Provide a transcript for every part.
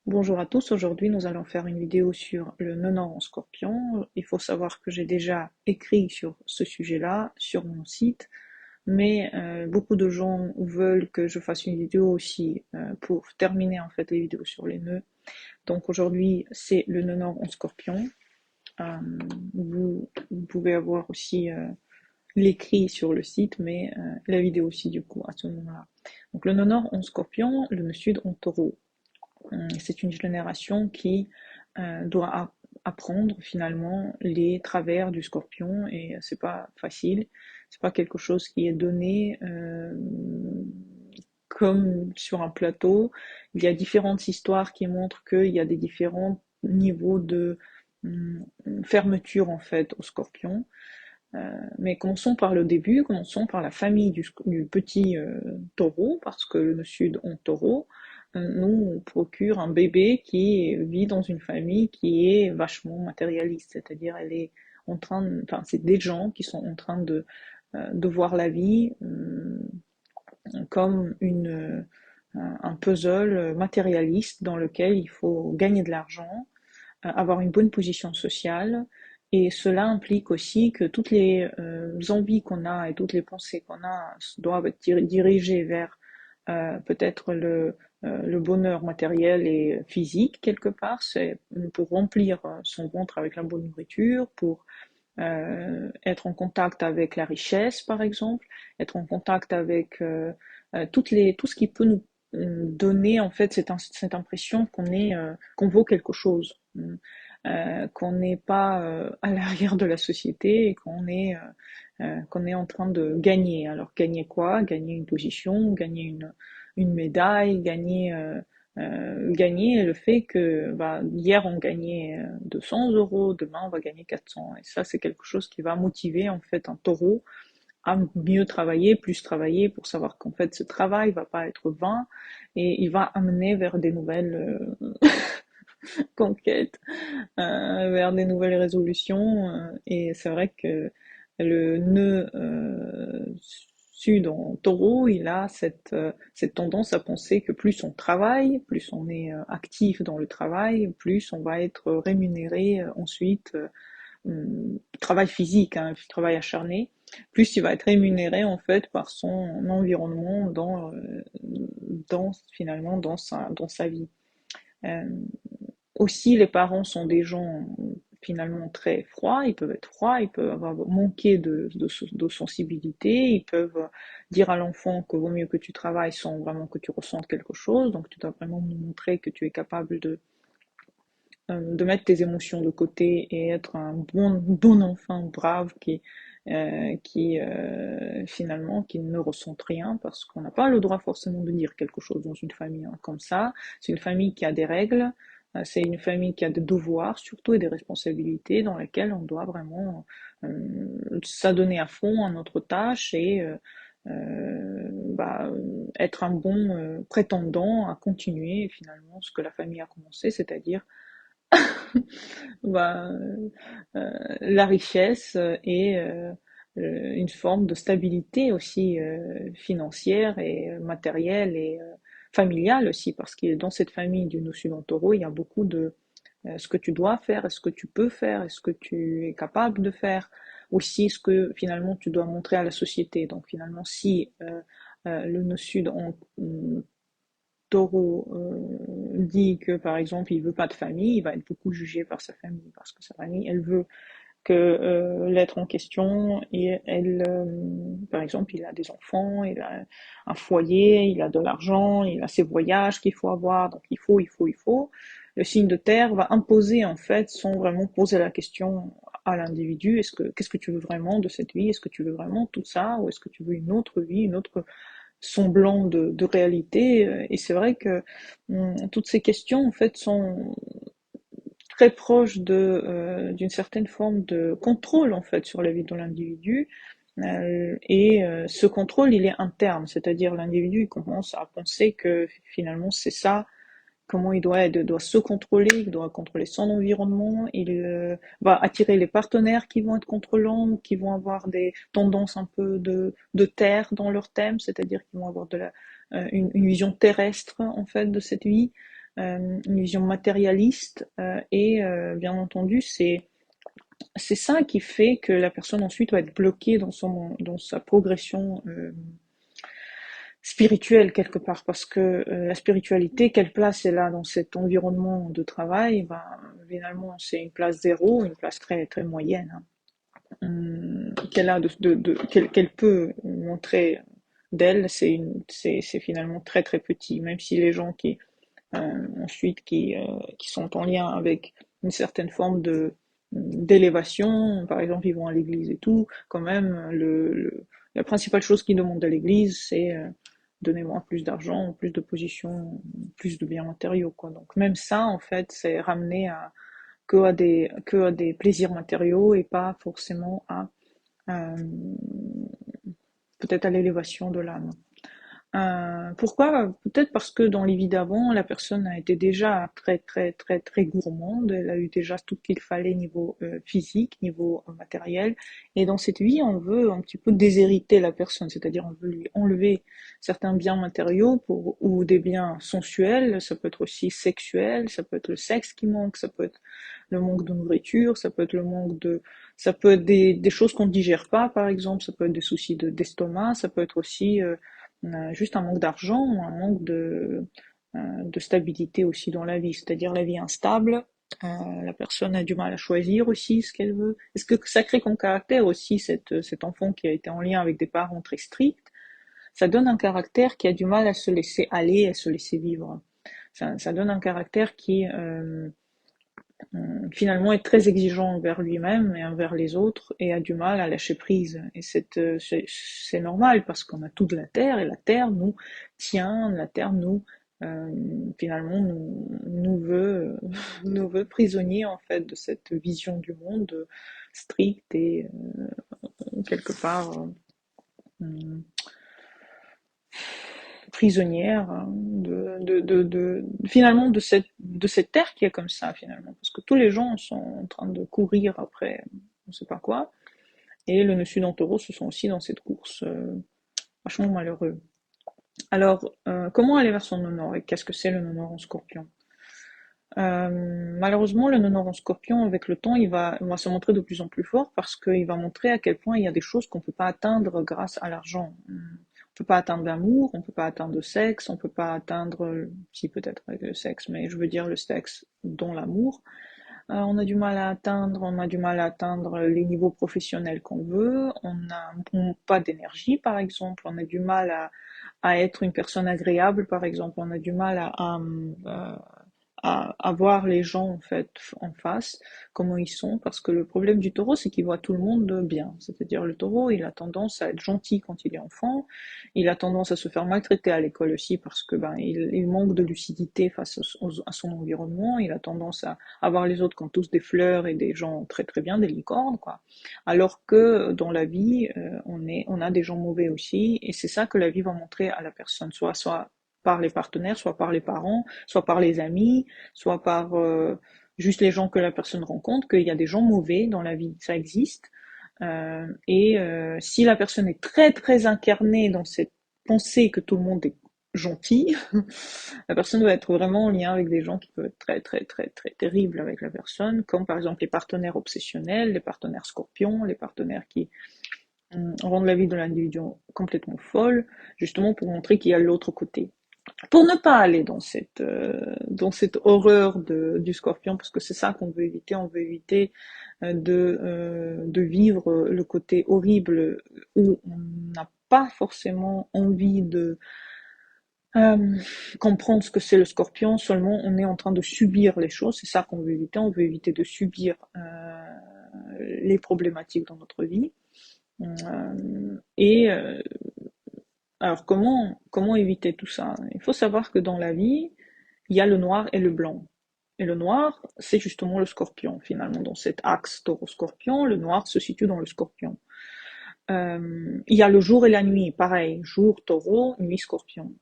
Bonjour à tous, aujourd'hui nous allons faire une vidéo sur le nonant en scorpion. Il faut savoir que j'ai déjà écrit sur ce sujet-là sur mon site, mais beaucoup de gens veulent que je fasse une vidéo aussi pour terminer en fait les vidéos sur les nœuds. Donc aujourd'hui c'est le nonant en scorpion. Euh, vous pouvez avoir aussi l'écrit sur le site, mais la vidéo aussi du coup à ce moment-là. Donc le nonant en scorpion, le nœud sud en taureau. C'est une génération qui doit apprendre finalement les travers du scorpion et c'est pas facile, c'est pas quelque chose qui est donné comme sur un plateau. Il y a différentes histoires qui montrent qu'il y a des différents niveaux de fermeture en fait au scorpion. Mais commençons par le début, commençons par la famille du petit taureau, parce que le sud en taureau nous procure un bébé qui vit dans une famille qui est vachement matérialiste, c'est-à-dire elle est en train, enfin c'est des gens qui sont en train de voir la vie comme un puzzle matérialiste dans lequel il faut gagner de l'argent, avoir une bonne position sociale, et cela implique aussi que toutes les envies qu'on a et toutes les pensées qu'on a doivent être dirigées vers peut-être le bonheur matériel et physique quelque part, c'est pour remplir son ventre avec la bonne nourriture, pour être en contact avec la richesse par exemple, être en contact avec tout ce qui peut nous donner en fait cette impression qu'on vaut quelque chose, qu'on n'est pas à l'arrière de la société et qu'on est en train de gagner. Alors gagner quoi? Gagner une position, gagner une médaille, gagner le fait que bah, hier on gagnait 200 €, demain on va gagner 400. Et ça c'est quelque chose qui va motiver en fait un taureau à mieux travailler, plus travailler pour savoir qu'en fait ce travail va pas être vain et il va amener vers des nouvelles conquêtes, vers des nouvelles résolutions. Et c'est vrai que le nœud sud en taureau, il a cette tendance à penser que plus on travaille, plus on est actif dans le travail, plus on va être rémunéré ensuite, travail physique, hein, travail acharné, plus il va être rémunéré en fait par son environnement finalement dans sa vie. Euh, Aussi, les parents sont des gens finalement très froids, ils peuvent être froids, ils peuvent avoir manqué de sensibilité, ils peuvent dire à l'enfant que vaut mieux que tu travailles sans vraiment que tu ressentes quelque chose, donc tu dois vraiment nous montrer que tu es capable de mettre tes émotions de côté et être un bon enfant brave qui finalement qui ne ressent rien parce qu'on n'a pas le droit forcément de dire quelque chose dans une famille hein, comme ça. C'est une famille qui a des règles, c'est une famille qui a des devoirs surtout et des responsabilités dans lesquelles on doit vraiment s'adonner à fond à notre tâche et être un bon prétendant à continuer finalement ce que la famille a commencé, c'est-à-dire bah, la richesse et une forme de stabilité aussi financière et matérielle et familiale aussi, parce que dans cette famille du Nocudon Taureau, il y a beaucoup de ce que tu dois faire, est-ce que tu peux faire, est-ce que tu es capable de faire, aussi ce que finalement tu dois montrer à la société. Donc finalement, si le Nocud en Taureau dit que par exemple il veut pas de famille, il va être beaucoup jugé par sa famille parce que sa famille elle veut que l'être en question et elle, par exemple, il a des enfants, il a un foyer, il a de l'argent, il a ses voyages qu'il faut avoir, donc il faut. Le signe de terre va imposer en fait sans vraiment poser la question à l'individu, qu'est-ce que tu veux vraiment de cette vie, est-ce que tu veux vraiment tout ça ou est-ce que tu veux une autre vie, une autre semblant de réalité. Et c'est vrai que toutes ces questions en fait sont très proches d'une certaine forme de contrôle en fait sur la vie de l'individu. Ce contrôle, il est interne, c'est-à-dire l'individu il commence à penser que finalement c'est ça, comment doit se contrôler, il doit contrôler son environnement, il va attirer les partenaires qui vont être contrôlants, qui vont avoir des tendances un peu de terre dans leur thème, c'est-à-dire qu'ils vont avoir une vision terrestre en fait de cette vie. une vision matérialiste, et bien entendu, c'est ça qui fait que la personne ensuite va être bloquée dans sa progression spirituelle quelque part, parce que la spiritualité, quelle place elle a dans cet environnement de travail? Ben, finalement, c'est une place zéro, une place très très moyenne, hein. Qu'elle a qu'elle peut montrer d'elle, c'est finalement très très petit, même si les gens ensuite qui sont en lien avec une certaine forme d'élévation, par exemple ils vont à l'église et tout, quand même la principale chose qu'ils demandent à l'église c'est donnez-moi plus d'argent, plus de position, plus de biens matériaux, quoi. Donc même ça en fait c'est ramené que à des plaisirs matériaux et pas forcément à euh, peut-être à l'élévation de l'âme. Pourquoi? Peut-être parce que dans les vies d'avant, la personne a été déjà très très très très gourmande, elle a eu déjà tout ce qu'il fallait niveau physique, niveau matériel, et dans cette vie, on veut un petit peu déshériter la personne, c'est-à-dire on veut lui enlever certains biens matériaux ou des biens sensuels, ça peut être aussi sexuel, ça peut être le sexe qui manque, ça peut être le manque de nourriture, ça peut être ça peut être des choses qu'on ne digère pas, par exemple, ça peut être des soucis d'estomac, ça peut être aussi on a juste un manque d'argent, un manque de stabilité aussi dans la vie, c'est-à-dire la vie instable. La personne a du mal à choisir aussi ce qu'elle veut. Est-ce que ça crée comme caractère aussi cet enfant qui a été en lien avec des parents très stricts? Ça donne un caractère qui a du mal à se laisser aller, à se laisser vivre. Ça donne un caractère qui finalement est très exigeant envers lui-même et envers les autres et a du mal à lâcher prise. Et c'est normal parce qu'on a tout de la terre et la terre nous tient, la terre euh, finalement nous veut nous veut prisonniers en fait de cette vision du monde stricte et quelque part prisonnière finalement de cette terre qui est comme ça finalement parce que tous les gens sont en train de courir après on ne sait pas quoi et le nœud sud en taureau ce sont aussi dans cette course vachement malheureux. Alors comment aller vers son nœud nord et qu'est-ce que c'est le nœud nord en scorpion? Malheureusement, le nœud nord en scorpion, avec le temps, il va se montrer de plus en plus fort parce qu'il va montrer à quel point il y a des choses qu'on ne peut pas atteindre grâce à l'argent. On ne peut pas atteindre l'amour, on ne peut pas atteindre le sexe, on ne peut pas atteindre, si peut-être avec le sexe, mais je veux dire le sexe dont l'amour. On a du mal à atteindre, on a du mal à atteindre les niveaux professionnels qu'on veut, on n'a pas d'énergie par exemple, on a du mal à être une personne agréable par exemple, on a du mal à voir les gens en fait en face, comment ils sont, parce que le problème du taureau, c'est qu'il voit tout le monde bien. C'est-à-dire le taureau, il a tendance à être gentil quand il est enfant, il a tendance à se faire maltraiter à l'école aussi parce que ben il manque de lucidité face à son environnement, il a tendance à voir les autres comme tous des fleurs et des gens très très bien, des licornes quoi. Alors que dans la vie, on a des gens mauvais aussi, et c'est ça que la vie va montrer à la personne, soit par les partenaires, soit par les parents, soit par les amis, soit par juste les gens que la personne rencontre, qu'il y a des gens mauvais dans la vie, ça existe. Si la personne est très très incarnée dans cette pensée que tout le monde est gentil, la personne va être vraiment en lien avec des gens qui peuvent être très très très très terribles avec la personne, comme par exemple les partenaires obsessionnels, les partenaires scorpions, les partenaires qui rendent la vie de l'individu complètement folle, justement pour montrer qu'il y a l'autre côté pour ne pas aller dans cette horreur du scorpion, parce que c'est ça qu'on veut éviter, on veut éviter de vivre le côté horrible où on n'a pas forcément envie de euh, comprendre ce que c'est le scorpion, seulement on est en train de subir les choses, c'est ça qu'on veut éviter, on veut éviter de subir les problématiques dans notre vie. Et alors comment éviter tout ça? Il faut savoir que dans la vie, il y a le noir et le blanc. Et le noir, c'est justement le scorpion, finalement. Dans cet axe taureau-scorpion, le noir se situe dans le scorpion. Il y a le jour et la nuit, pareil. Jour taureau, nuit scorpion.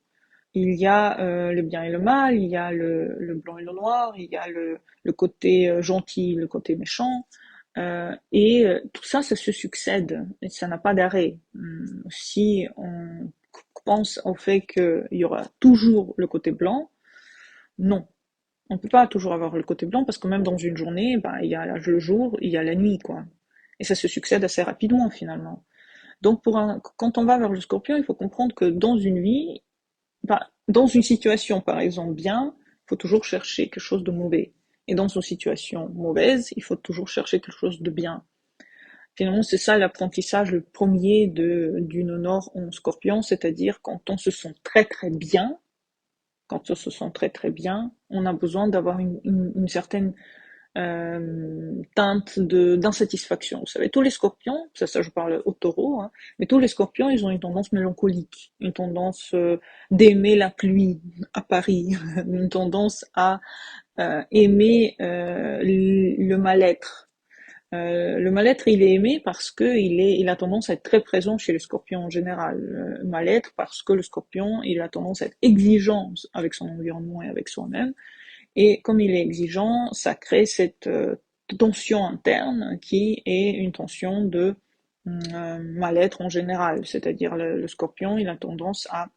Il y a le bien et le mal, il y a le blanc et le noir, il y a le côté gentil, le côté méchant. Tout ça, ça se succède et ça n'a pas d'arrêt. Si on pense au fait qu'il y aura toujours le côté blanc, non. On peut pas toujours avoir le côté blanc parce que même dans une journée, ben, il y a le jour, il y a la nuit, quoi. Et ça se succède assez rapidement, finalement. Donc, quand on va vers le scorpion, il faut comprendre que dans une vie, ben, dans une situation, par exemple, bien, il faut toujours chercher quelque chose de mauvais. Et dans une situation mauvaise, il faut toujours chercher quelque chose de bien. Finalement, c'est ça l'apprentissage le premier du nord en scorpion, c'est-à-dire quand on se sent très très bien, quand on se sent très très bien, on a besoin d'avoir une certaine teinte d'insatisfaction. Vous savez, tous les scorpions, ça je parle au taureau, hein, mais tous les scorpions, ils ont une tendance mélancolique, une tendance d'aimer la pluie à Paris, une tendance à aimer le mal-être. Le mal-être, il est aimé parce que il a tendance à être très présent chez les scorpions en général. Le mal-être parce que le scorpion, il a tendance à être exigeant avec son environnement et avec soi-même. Et comme il est exigeant, ça crée cette tension interne qui est une tension de mal-être en général. C'est-à-dire le scorpion, il a tendance à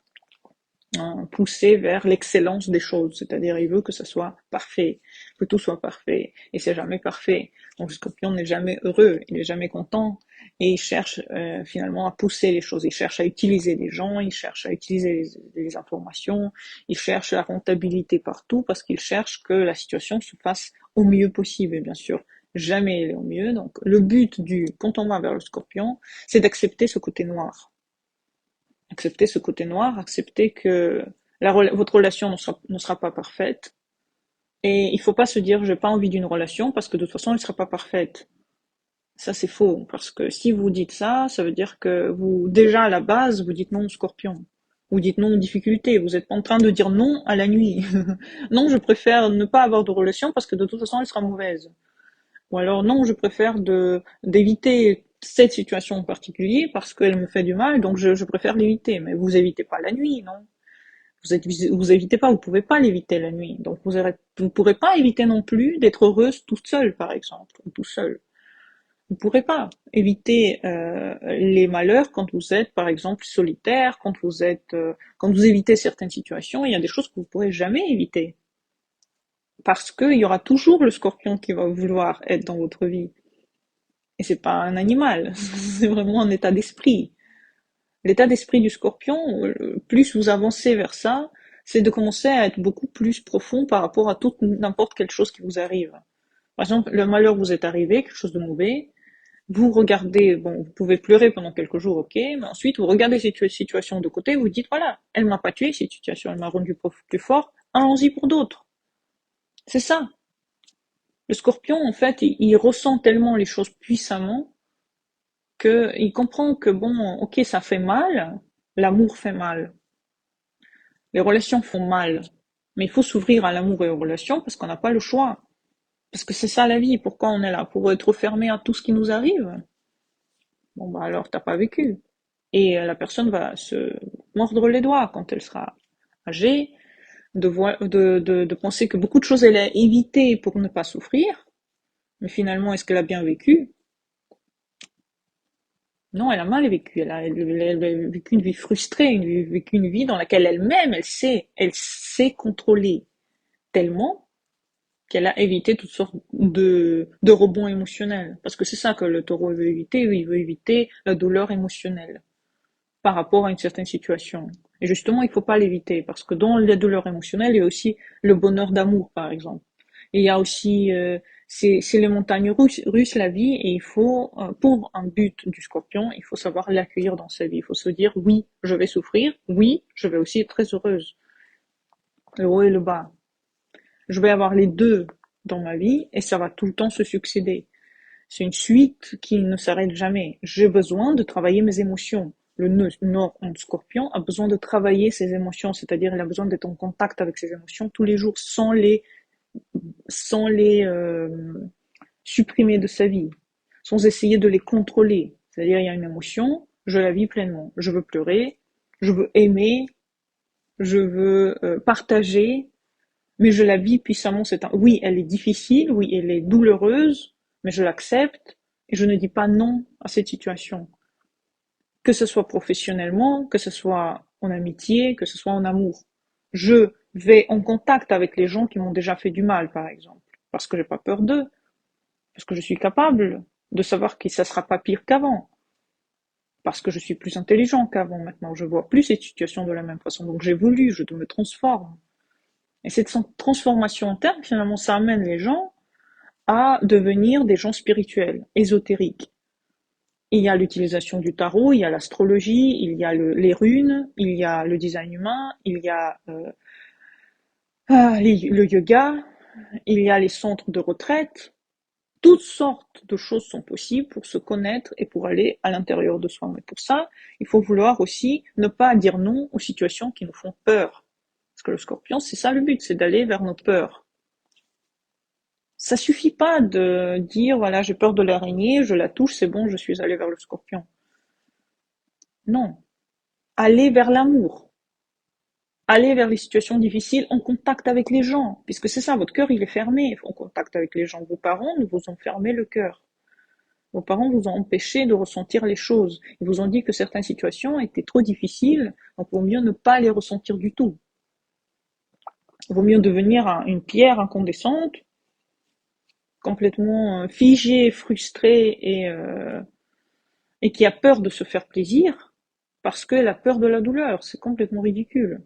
poussé vers l'excellence des choses, c'est-à-dire il veut que ça soit parfait, que tout soit parfait, et c'est jamais parfait. Donc le scorpion n'est jamais heureux, il n'est jamais content, et il cherche finalement à pousser les choses, il cherche à utiliser les gens, il cherche à utiliser les informations, il cherche la rentabilité partout, parce qu'il cherche que la situation se fasse au mieux possible, et bien sûr. Jamais elle est au mieux. Donc, le but quand on va vers le scorpion, c'est d'accepter ce côté noir. Accepter ce côté noir, accepter que votre relation ne sera pas parfaite. Et il faut pas se dire, j'ai pas envie d'une relation parce que de toute façon, elle sera pas parfaite. Ça, c'est faux. Parce que si vous dites ça, ça veut dire que déjà à la base, vous dites non au scorpion. Vous dites non aux difficultés. Vous êtes en train de dire non à la nuit. Non, je préfère ne pas avoir de relation parce que de toute façon, elle sera mauvaise. Ou alors non, je préfère d'éviter cette situation en particulier parce qu'elle me fait du mal, donc je préfère l'éviter. Mais vous évitez pas la nuit, non? Vous évitez pas, vous pouvez pas l'éviter la nuit. Donc vous ne pourrez pas éviter non plus d'être heureuse toute seule, par exemple, ou tout seul. Vous ne pourrez pas éviter les malheurs quand vous êtes, par exemple, solitaire, quand vous évitez certaines situations. Il y a des choses que vous pourrez jamais éviter parce qu'il y aura toujours le scorpion qui va vouloir être dans votre vie. Et c'est pas un animal, c'est vraiment un état d'esprit. L'état d'esprit du scorpion, plus vous avancez vers ça, c'est de commencer à être beaucoup plus profond par rapport à toute n'importe quelle chose qui vous arrive. Par exemple, le malheur vous est arrivé, quelque chose de mauvais, vous regardez, bon, vous pouvez pleurer pendant quelques jours, ok, mais ensuite vous regardez cette situation de côté, vous dites, voilà, elle m'a pas tué, cette situation, elle m'a rendu plus fort, allons-y pour d'autres. C'est ça. Le scorpion, en fait, il ressent tellement les choses puissamment qu'il comprend que bon, ok, ça fait mal, l'amour fait mal, les relations font mal, mais il faut s'ouvrir à l'amour et aux relations parce qu'on n'a pas le choix. Parce que c'est ça la vie, pourquoi on est là? Pour être fermé à tout ce qui nous arrive? Bon bah alors t'as pas vécu. Et la personne va se mordre les doigts quand elle sera âgée, de penser que beaucoup de choses elle a évité pour ne pas souffrir, mais finalement est-ce qu'elle a bien vécu? Non, elle a mal vécu. Elle a vécu une vie frustrée, vécu une vie dans laquelle elle-même, elle s'est contrôler tellement qu'elle a évité toutes sortes de rebonds émotionnels. Parce que c'est ça que le taureau veut éviter. Il veut éviter la douleur émotionnelle par rapport à une certaine situation. Et justement, il ne faut pas l'éviter parce que dans la douleur émotionnelle, il y a aussi le bonheur d'amour, par exemple. Et il y a aussi, c'est les montagnes russes, la vie, et il faut, pour un but du scorpion, il faut savoir l'accueillir dans sa vie. Il faut se dire, oui, je vais souffrir, oui, je vais aussi être très heureuse. Le haut et le bas. Je vais avoir les deux dans ma vie et ça va tout le temps se succéder. C'est une suite qui ne s'arrête jamais. J'ai besoin de travailler mes émotions. Le Nord en Scorpion a besoin de travailler ses émotions, c'est-à-dire il a besoin d'être en contact avec ses émotions tous les jours sans les supprimer de sa vie, sans essayer de les contrôler. C'est-à-dire il y a une émotion, je la vis pleinement. Je veux pleurer, je veux aimer, je veux partager, mais je la vis puissamment. Oui, elle est difficile, oui, elle est douloureuse, mais je l'accepte et je ne dis pas non à cette situation. Que ce soit professionnellement, que ce soit en amitié, que ce soit en amour. Je vais en contact avec les gens qui m'ont déjà fait du mal, par exemple, parce que j'ai pas peur d'eux, parce que je suis capable de savoir que ça sera pas pire qu'avant, parce que je suis plus intelligent qu'avant maintenant, je vois plus ces situations de la même façon, donc j'évolue, je me transforme. Et cette transformation interne, finalement, ça amène les gens à devenir des gens spirituels, ésotériques. Il y a l'utilisation du tarot, il y a l'astrologie, il y a les runes, il y a le design humain, il y a le yoga, il y a les centres de retraite. Toutes sortes de choses sont possibles pour se connaître et pour aller à l'intérieur de soi. Mais pour ça, il faut vouloir aussi ne pas dire non aux situations qui nous font peur. Parce que le scorpion, c'est ça le but, c'est d'aller vers nos peurs. Ça suffit pas de dire, voilà, j'ai peur de l'araignée, je la touche, c'est bon, je suis allé vers le scorpion. Non. Aller vers l'amour. Aller vers les situations difficiles en contact avec les gens. Puisque c'est ça, votre cœur, il est fermé en contact avec les gens. Vos parents vous ont fermé le cœur. Vos parents vous ont empêché de ressentir les choses. Ils vous ont dit que certaines situations étaient trop difficiles, donc il vaut mieux ne pas les ressentir du tout. Il vaut mieux devenir une pierre incandescente, complètement figée, frustrée et qui a peur de se faire plaisir, parce qu'elle a peur de la douleur. C'est complètement ridicule.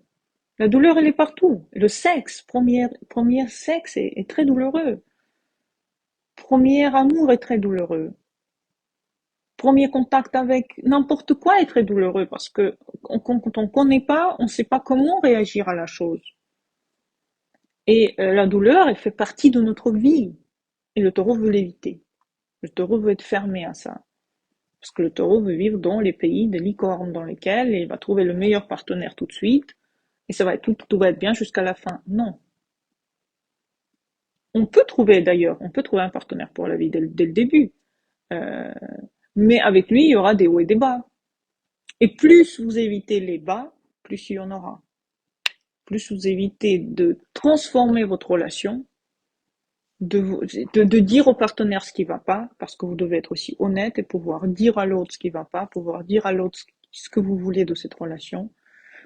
La douleur, elle est partout. Le sexe, premier sexe est très douloureux. Premier amour est très douloureux. Premier contact avec n'importe quoi est très douloureux parce que quand on ne connaît pas, on ne sait pas comment réagir à la chose. Et la douleur, elle fait partie de notre vie. Et le taureau veut l'éviter. Le taureau veut être fermé à ça. Parce que le taureau veut vivre dans les pays des licornes, dans lesquels il va trouver le meilleur partenaire tout de suite, et ça va être tout va être bien jusqu'à la fin. Non. On peut trouver d'ailleurs, on peut trouver un partenaire pour la vie dès le début. Euh, mais avec lui, il y aura des hauts et des bas. Et plus vous évitez les bas, plus il y en aura. Plus vous évitez de transformer votre relation, de dire au partenaire ce qui va pas, parce que vous devez être aussi honnête et pouvoir dire à l'autre ce qui va pas, pouvoir dire à l'autre ce que vous voulez de cette relation,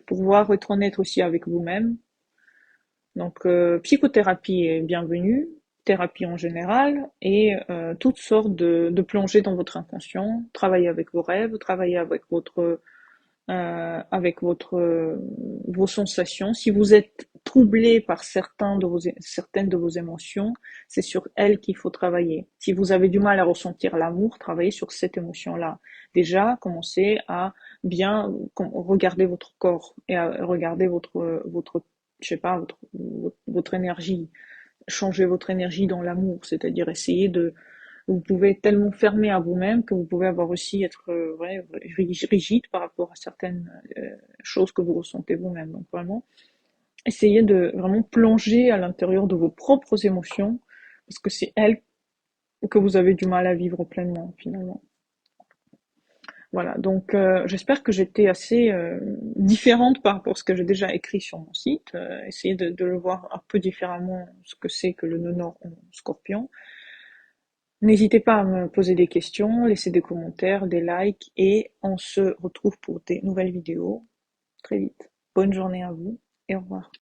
pouvoir être honnête aussi avec vous-même. Donc, psychothérapie est bienvenue, thérapie en général, et toutes sortes de plongées dans votre inconscient, travailler avec vos rêves, travailler avec vos sensations. Si vous êtes troublé par certaines de vos émotions, c'est sur elles qu'il faut travailler. Si vous avez du mal à ressentir l'amour, travaillez sur cette émotion-là. Déjà, commencez à bien regarder votre corps et à regarder je sais pas, votre énergie. Changer votre énergie dans l'amour, c'est-à-dire essayer de vous pouvez être tellement fermé à vous-même que vous pouvez avoir aussi être rigide par rapport à certaines choses que vous ressentez vous-même. Donc vraiment, essayez de vraiment plonger à l'intérieur de vos propres émotions, parce que c'est elles que vous avez du mal à vivre pleinement finalement. Voilà, donc j'espère que j'étais assez différente par rapport à ce que j'ai déjà écrit sur mon site. Essayez de le voir un peu différemment, ce que c'est que le nœud nord en scorpion. N'hésitez pas à me poser des questions, laisser des commentaires, des likes et on se retrouve pour des nouvelles vidéos très vite. Bonne journée à vous et au revoir.